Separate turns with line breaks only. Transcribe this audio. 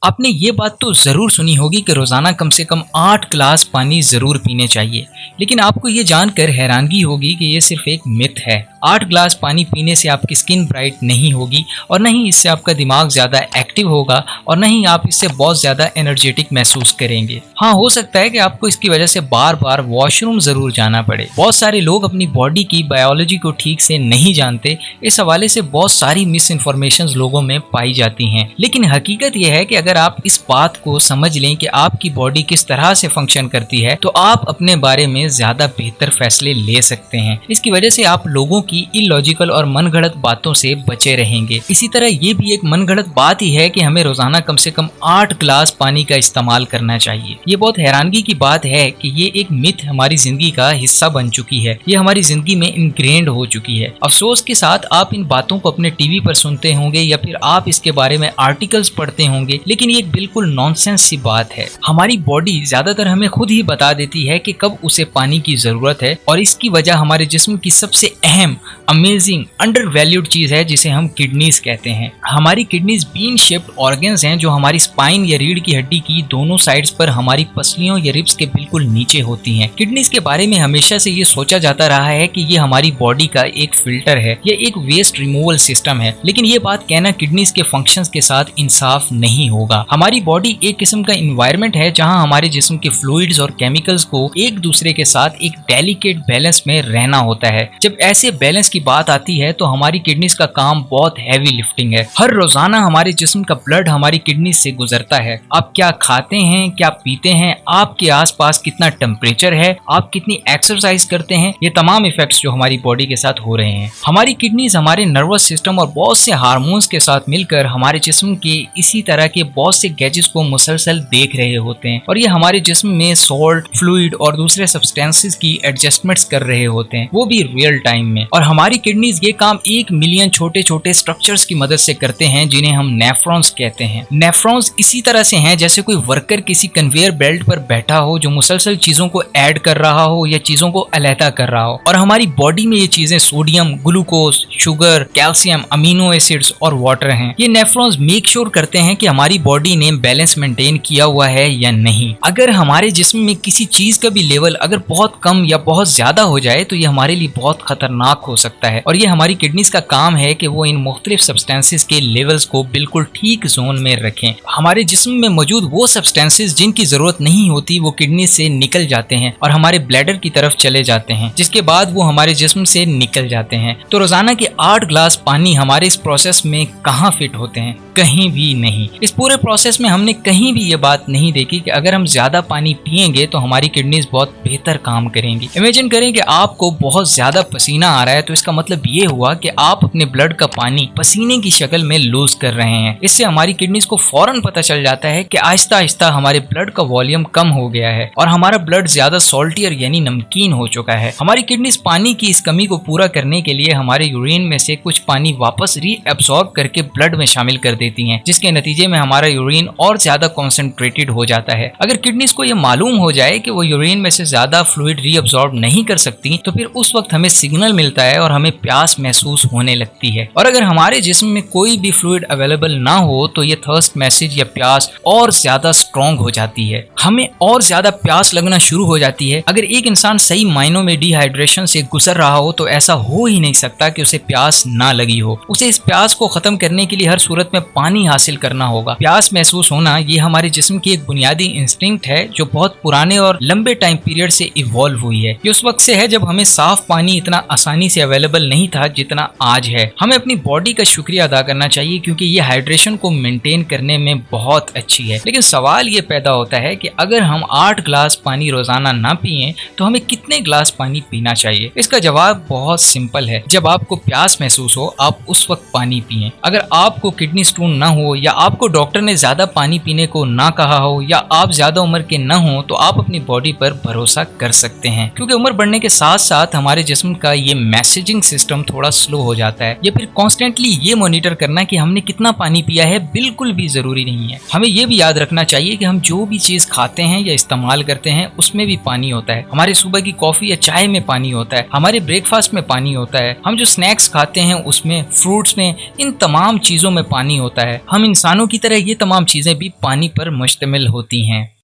आपने ये बात तो ज़रूर सुनी होगी कि रोज़ाना कम से कम 8 ग्लास पानी ज़रूर पीने चाहिए, लेकिन आपको ये जानकर हैरानगी होगी कि ये सिर्फ एक मिथ है। 8 ग्लास पानी पीने से आपकी स्किन ब्राइट नहीं होगी और न ही इससे आपका दिमाग ज़्यादा एक्टिव होगा और न ही आप इससे बहुत ज़्यादा एनर्जेटिक महसूस करेंगे। हाँ, हो सकता है कि आपको इसकी वजह से बार बार वॉशरूम ज़रूर जाना पड़े। बहुत सारे लोग अपनी बॉडी की बायोलॉजी को ठीक से नहीं जानते। इस हवाले से बहुत सारी मिस इन्फॉर्मेशन लोगों में पाई जाती हैं, लेकिन हकीकत यह है कि अगर आप इस बात को समझ लें कि आपकी बॉडी किस तरह से फंक्शन करती है तो आप अपने बारे में ज्यादा बेहतर फैसले ले सकते हैं। इसकी वजह से आप लोगों की इलॉजिकल और मनगढ़ंत बातों से बचे रहेंगे। इसी तरह ये भी एक मनगढ़ंत बात ही है कि हमें रोजाना कम से कम 8 ग्लास पानी का इस्तेमाल करना चाहिए। ये बहुत हैरानगी की बात है कि ये एक मिथ हमारी जिंदगी का हिस्सा बन चुकी है, ये हमारी जिंदगी में इनग्रेन्ड हो चुकी है। अफसोस के साथ आप इन बातों को अपने टीवी पर सुनते होंगे या फिर आप इसके बारे में आर्टिकल्स पढ़ते होंगे, लेकिन ये एक बिल्कुल नॉनसेंस सी बात है। हमारी बॉडी ज्यादातर हमें खुद ही बता देती है कि कब उसे पानी की जरूरत है और इसकी वजह हमारे जिस्म की सबसे अहम, अमेजिंग, अंडर वैल्यूड चीज है जिसे हम किडनीज कहते हैं। हमारी किडनीज बीन शेप्ड ऑर्गन्स हैं जो हमारी स्पाइन या रीढ़ की हड्डी की दोनों साइड्स पर हमारी पसलियों या रिब्स के बिल्कुल नीचे होती हैं। किडनीज के बारे में हमेशा से ये सोचा जाता रहा है कि ये हमारी बॉडी का एक फिल्टर है, ये एक वेस्ट रिमूवल सिस्टम है, लेकिन ये बात कहना किडनीज के फंक्शंस के साथ इंसाफ नहीं होगा। हमारी बॉडी एक किस्म का इन्वायरमेंट है जहां हमारे जिस्म के फ्लूइड्स और केमिकल्स को एक दूसरे के साथ एक डेलिकेट बैलेंस में रहना होता है। जब ऐसे बैलेंस की बात आती है तो हमारी किडनीज का काम बहुत हैवी लिफ्टिंग है। हर रोजाना हमारे जिस्म का ब्लड हमारी किडनीज से गुजरता है। आप क्या खाते हैं, क्या पीते हैं, आपके आसपास कितना टेम्परेचर है, आप कितनी एक्सरसाइज करते हैं, ये तमाम इफेक्ट्स जो हमारी बॉडी के साथ हो रहे हैं। हमारी किडनीज हमारे नर्वस सिस्टम और बहुत से हार्मोन्स के साथ मिलकर हमारे जिस्म के इसी तरह के बहुत से गैजेट्स को मुसलसल देख रहे होते हैं और ये हमारे जिस्म में सॉल्ट, फ्लूइड और दूसरे सब्सटेंसेस की एडजस्टमेंट्स कर रहे होते हैं, वो भी रियल टाइम में। और हमारी किडनीज ये काम 1 मिलियन छोटे छोटे स्ट्रक्चर्स की मदद से करते हैं जिन्हें हम नेफ्रॉन्स कहते हैं। नेफ्रॉन्स इसी तरह से हैं जैसे कोई वर्कर किसी कन्वेयर बेल्ट पर बैठा हो जो मुसलसल चीजों को ऐड कर रहा हो या चीजों को अलहदा कर रहा हो। और हमारी बॉडी में ये चीजें sodium, glucose, sugar, calcium, amino acids और वाटर हैं। ये नेफ्रॉन्स मेक श्योर करते हैं कि हमारी बॉडी ने बैलेंस मेंटेन किया हुआ है या नहीं। अगर हमारे जिस्म में किसी चीज का भी लेवल अगर बहुत कम या बहुत ज्यादा हो जाए तो ये हमारे लिए बहुत खतरनाक हो सकता है और ये हमारी किडनीज का काम है कि वो इन मुख्तलिफ सब्सटेंसेस के लेवल्स को बिल्कुल ठीक जोन में रखें। हमारे जिस्म में मौजूद वो सब्सटेंसेस जिनकी जरूरत नहीं होती वो किडनी से निकल जाते हैं और हमारे ब्लैडर की तरफ चले जाते हैं, जिसके बाद वो हमारे जिस्म से निकल जाते हैं। तो रोजाना के 8 ग्लास पानी हमारे इस प्रोसेस में कहाँ फिट होते हैं? कहीं भी नहीं। इस पूरे प्रोसेस में हमने कहीं भी ये बात नहीं देखी कि अगर हम ज्यादा पानी पिएंगे तो हमारी किडनीज बहुत बेहतर काम करेंगी। इमेजिन करें कि आपको बहुत ज्यादा पसीना आ रहा है तो इसका मतलब ये हुआ कि आप अपने ब्लड का पानी पसीने की शक्ल में लूज कर रहे हैं। इससे हमारी किडनीज को फौरन पता चल जाता है कि आहिस्ता आहिस्ता हमारे ब्लड का वॉल्यूम कम हो गया है और हमारा ब्लड ज्यादा सॉल्टियर यानी नमकीन हो चुका है। हमारी किडनीज पानी की इस कमी को पूरा करने के लिए हमारे यूरिन में से कुछ पानी वापस रीअब्सॉर्ब करके ब्लड में शामिल कर देती हैं, जिसके नतीजे में हमारा यूरिन और ज्यादा कॉन्सेंट्रेटेड हो जाता है। अगर किडनीज को यह मालूम हो जाए कि वो यूरिन में से ज्यादा फ्लूइड रीअब्सॉर्ब नहीं कर सकती तो फिर उस वक्त हमें सिग्नल मिलता है और हमें प्यास महसूस होने लगती है। और अगर हमारे जिस्म में कोई भी फ्लूइड अवेलेबल ना हो तो ये थर्स्ट मैसेज या प्यास और ज्यादा स्ट्रॉन्ग हो जाती है, हमें और ज्यादा प्यास लगना शुरू हो जाती है। अगर एक इंसान सही मायनों में डिहाइड्रेशन से गुजर रहा हो तो ऐसा हो ही नहीं सकता कि उसे प्यास ना लगी हो। उसे इस प्यास को खत्म करने के लिए हर सूरत में पानी हासिल करना होगा। प्यास महसूस होना ये हमारे जिस्म की एक बुनियादी इंस्टिंक्ट है जो बहुत पुराने और लंबे टाइम पीरियड से इवॉल्व हुई है। ये उस वक्त से है जब हमें साफ पानी इतना आसानी से अवेलेबल नहीं था जितना आज है। हमें अपनी बॉडी का शुक्रिया अदा करना चाहिए क्योंकि ये हाइड्रेशन को मेंटेन करने में बहुत अच्छी है। लेकिन सवाल ये पैदा होता है कि अगर हम 8 ग्लास पानी रोजाना ना पिएं तो हमें कितने ग्लास पानी पीना चाहिए? इसका जवाब बहुत सिंपल है। जब आपको प्यास महसूस हो आप उस वक्त पानी पिएं। अगर आपको किडनी स्टोन ना हो या आपको डॉक्टर ने ज्यादा पानी पीने को ना कहा हो या आप ज्यादा उम्र के न हो तो आप अपनी बॉडी पर भरोसा कर सकते हैं, क्योंकि उम्र बढ़ने के साथ साथ हमारे जिस्म का ये मैसेजिंग सिस्टम थोड़ा स्लो हो जाता है। या फिर कॉन्स्टेंटली ये मॉनिटर करना कि हमने कितना पानी पिया है बिल्कुल भी जरूरी नहीं है। हमें ये भी याद रखना चाहिए कि हम जो भी चीज खाते हैं या इस्तेमाल करते हैं उसमें भी पानी होता है। हमारे सुबह की कॉफी या चाय में पानी होता है, हमारे ब्रेकफास्ट में पानी होता है, हम जो स्नैक्स खाते हैं उसमें, फ्रूट्स में, इन तमाम चीजों में पानी होता है। हम इंसानों की तरह ये तमाम चीजें भी पानी पर मुश्तमिल होती हैं।